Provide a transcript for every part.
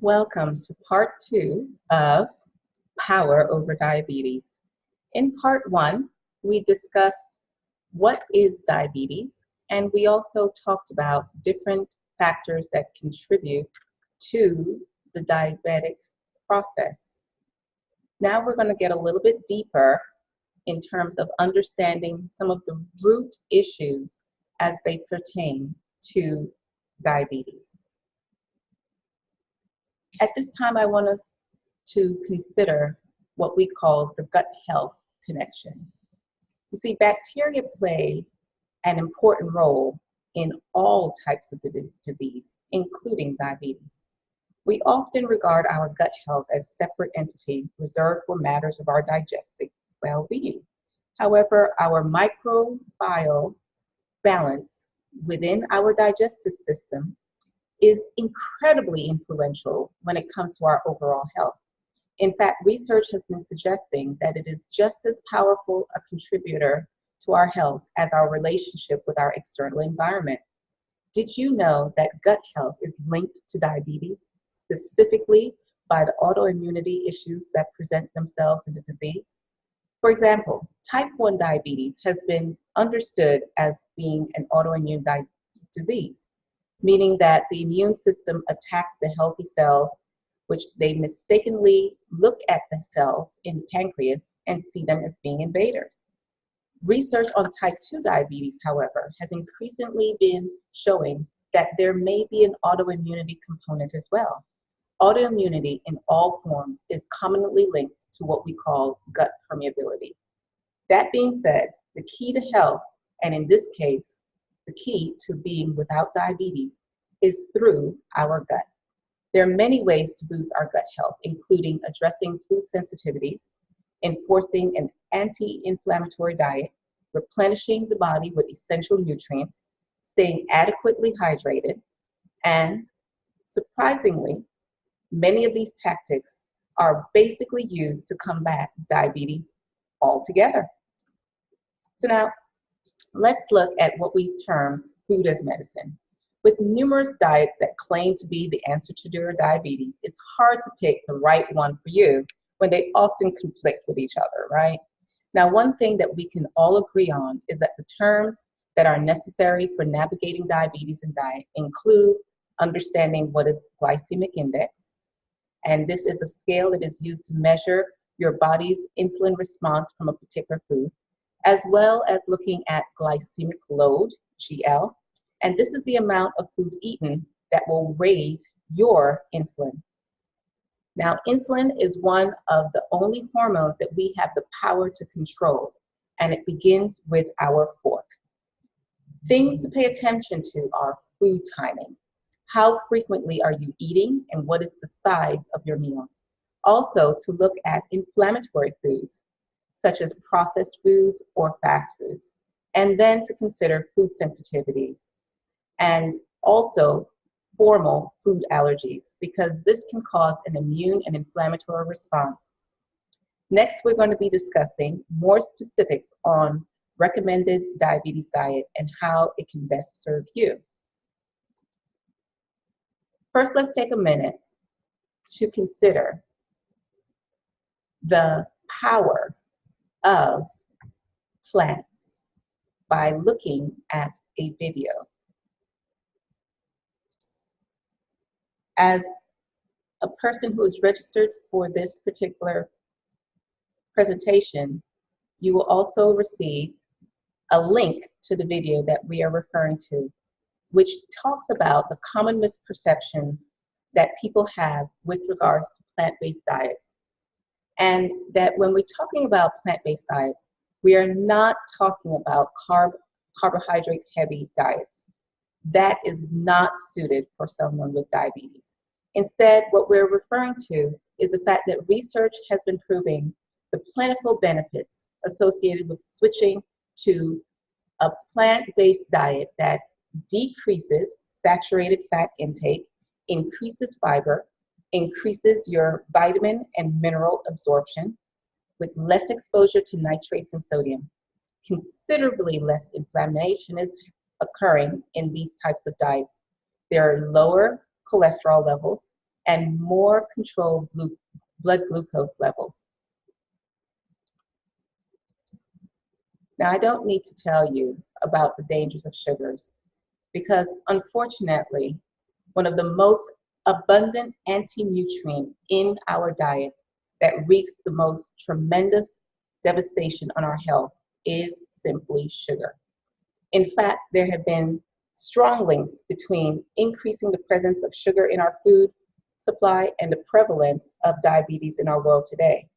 Welcome to part 2 of Power Over Diabetes. In part 1, we discussed what is diabetes, and we also talked about different factors that contribute to the diabetic process. Now we're going to get a little bit deeper in terms of understanding some of the root issues as they pertain to diabetes. At this time, I want us to consider what we call the gut health connection. You see, bacteria play an important role in all types of disease, including diabetes. We often regard our gut health as a separate entity reserved for matters of our digestive well-being. However, our microbial balance within our digestive system is incredibly influential when it comes to our overall health. In fact, research has been suggesting that it is just as powerful a contributor to our health as our relationship with our external environment. Did you know that gut health is linked to diabetes, specifically by the autoimmunity issues that present themselves in the disease? For example, type 1 diabetes has been understood as being an autoimmune disease, meaning that the immune system attacks the healthy cells, which they mistakenly look at the cells in the pancreas and see them as being invaders. Research on type 2 diabetes, however, has increasingly been showing that there may be an autoimmunity component as well. Autoimmunity in all forms is commonly linked to what we call gut permeability. That being said, the key to health, and in this case, the key to being without diabetes, is through our gut. There are many ways to boost our gut health, including addressing food sensitivities, enforcing an anti-inflammatory diet, replenishing the body with essential nutrients, staying adequately hydrated, and surprisingly, many of these tactics are basically used to combat diabetes altogether. So now, let's look at what we term food as medicine. With numerous diets that claim to be the answer to your diabetes, it's hard to pick the right one for you when they often conflict with each other, right? Now, one thing that we can all agree on is that the terms that are necessary for navigating diabetes and diet include understanding what is glycemic index, and this is a scale that is used to measure your body's insulin response from a particular food, as well as looking at glycemic load, GL, and this is the amount of food eaten that will raise your insulin. Now, insulin is one of the only hormones that we have the power to control, and it begins with our fork. Things to pay attention to are food timing. How frequently are you eating, and what is the size of your meals? Also, to look at inflammatory foods, such as processed foods or fast foods, and then to consider food sensitivities, and also formal food allergies, because this can cause an immune and inflammatory response. Next, we're going to be discussing more specifics on recommended diabetes diet and how it can best serve you. First, let's take a minute to consider the power of plants by looking at a video. As a person who is registered for this particular presentation, you will also receive a link to the video that we are referring to, which talks about the common misperceptions that people have with regards to plant-based diets. And that when we're talking about plant-based diets, we are not talking about carbohydrate-heavy diets. That is not suited for someone with diabetes. Instead, what we're referring to is the fact that research has been proving the plentiful benefits associated with switching to a plant-based diet that decreases saturated fat intake, increases fiber, increases your vitamin and mineral absorption with less exposure to nitrates and sodium. Considerably less inflammation is occurring in these types of diets. There are lower cholesterol levels, and more controlled blood glucose levels. Now, I don't need to tell you about the dangers of sugars because, unfortunately, one of the most abundant anti-nutrient in our diet that wreaks the most tremendous devastation on our health is simply sugar. In fact, there have been strong links between increasing the presence of sugar in our food supply and the prevalence of diabetes in our world today.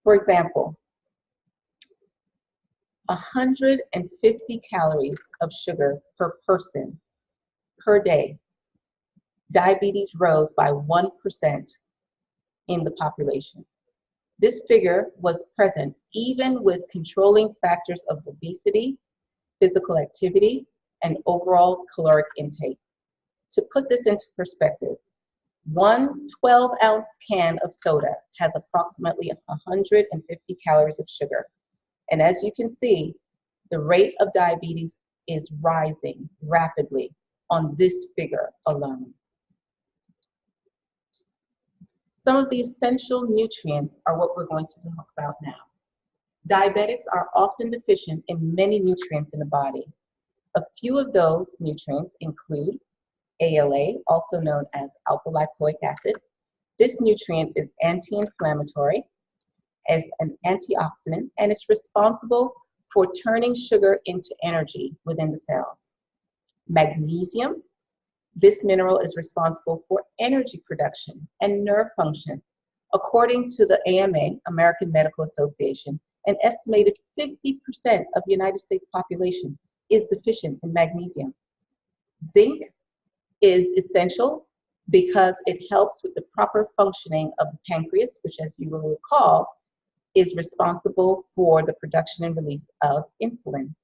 For example, 150 calories of sugar per person per day. Diabetes rose by 1% in the population. This figure was present even with controlling factors of obesity, physical activity, and overall caloric intake. To put this into perspective, one 12-ounce can of soda has approximately 150 calories of sugar. And as you can see, the rate of diabetes is rising rapidly on this figure alone. Some of the essential nutrients are what we're going to talk about now. Diabetics are often deficient in many nutrients in the body. A few of those nutrients include ALA, also known as alpha-lipoic acid. This nutrient is anti-inflammatory, as an antioxidant, and is responsible for turning sugar into energy within the cells. Magnesium, this mineral is responsible for energy production and nerve function. According to the AMA, American Medical Association, an estimated 50% of the United States population is deficient in magnesium. Zinc is essential because it helps with the proper functioning of the pancreas, which, as you will recall, is responsible for the production and release of insulin.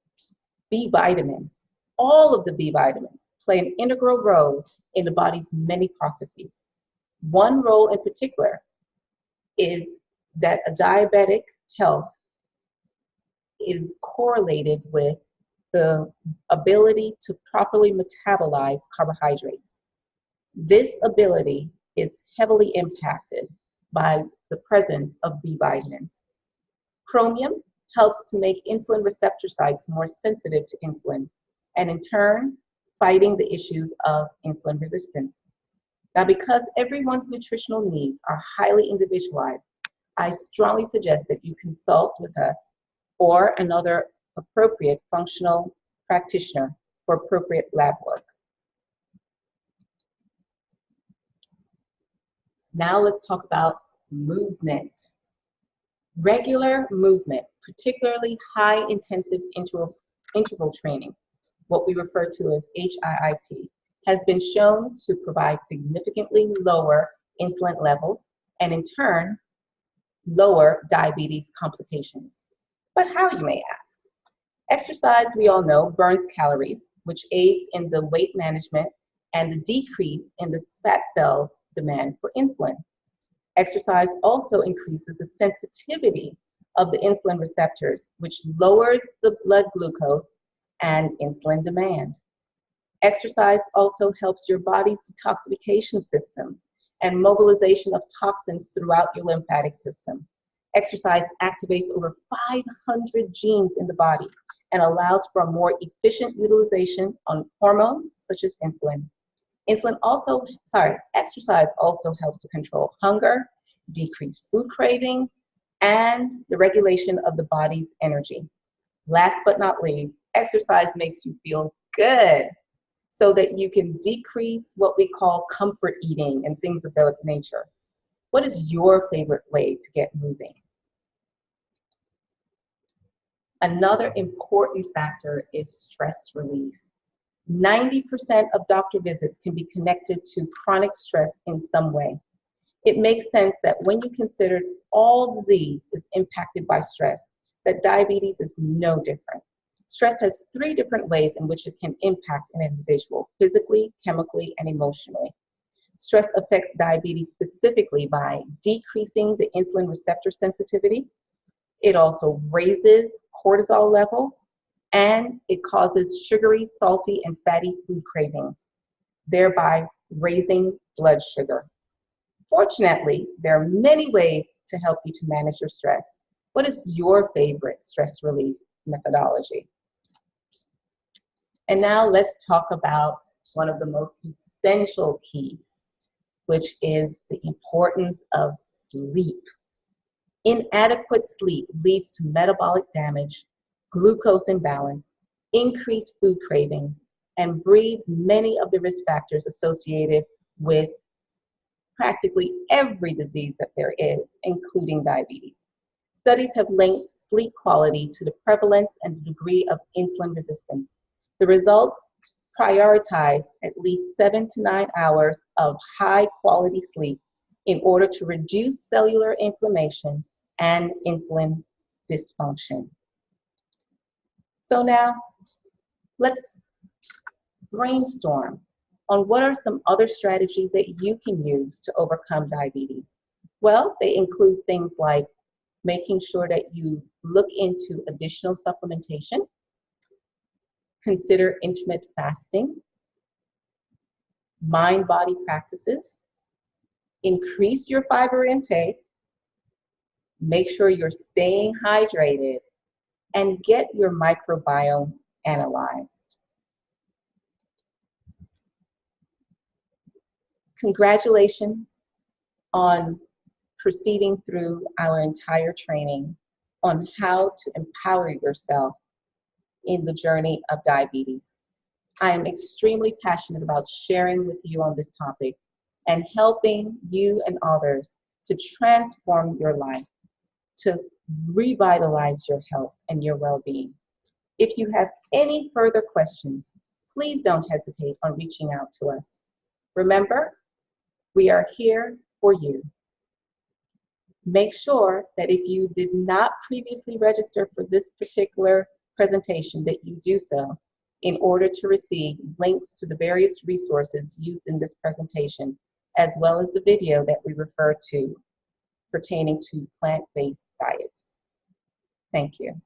B vitamins, all of the B vitamins play an integral role in the body's many processes. One role in particular is that a diabetic health is correlated with the ability to properly metabolize carbohydrates. This ability is heavily impacted by the presence of B vitamins. Chromium helps to make insulin receptor sites more sensitive to insulin, and in turn, fighting the issues of insulin resistance. Now, because everyone's nutritional needs are highly individualized, I strongly suggest that you consult with us or another appropriate functional practitioner for appropriate lab work. Now let's talk about movement. Regular movement, particularly high-intensive interval training, what we refer to as HIIT, has been shown to provide significantly lower insulin levels and in turn, lower diabetes complications. But how, you may ask? Exercise, we all know, burns calories, which aids in the weight management and the decrease in the fat cells' demand for insulin. Exercise also increases the sensitivity of the insulin receptors, which lowers the blood glucose and insulin demand. Exercise also helps your body's detoxification systems and mobilization of toxins throughout your lymphatic system. Exercise activates over 500 genes in the body and allows for a more efficient utilization on hormones such as insulin. Exercise also helps to control hunger, decrease food craving, and the regulation of the body's energy. Last but not least, exercise makes you feel good so that you can decrease what we call comfort eating and things of that nature. What is your favorite way to get moving? Another important factor is stress relief. 90% of doctor visits can be connected to chronic stress in some way. It makes sense that when you consider all disease is impacted by stress, that diabetes is no different. Stress has 3 different ways in which it can impact an individual: physically, chemically, and emotionally. Stress affects diabetes specifically by decreasing the insulin receptor sensitivity. It also raises cortisol levels, and it causes sugary, salty, and fatty food cravings, thereby raising blood sugar. Fortunately, there are many ways to help you to manage your stress. What is your favorite stress relief methodology? And now let's talk about one of the most essential keys, which is the importance of sleep. Inadequate sleep leads to metabolic damage, glucose imbalance, increased food cravings, and breeds many of the risk factors associated with practically every disease that there is, including diabetes. Studies have linked sleep quality to the prevalence and the degree of insulin resistance. The results prioritize at least 7 to 9 hours of high quality sleep in order to reduce cellular inflammation and insulin dysfunction. So now let's brainstorm on what are some other strategies that you can use to overcome diabetes. Well, they include things like making sure that you look into additional supplementation, consider intermittent fasting, mind-body practices, increase your fiber intake, make sure you're staying hydrated, and get your microbiome analyzed. Congratulations on proceeding through our entire training on how to empower yourself in the journey of diabetes. I am extremely passionate about sharing with you on this topic and helping you and others to transform your life, to revitalize your health and your well-being. If you have any further questions, please don't hesitate on reaching out to us. Remember, we are here for you. Make sure that if you did not previously register for this particular presentation, that you do so in order to receive links to the various resources used in this presentation, as well as the video that we refer to pertaining to plant-based diets. Thank you.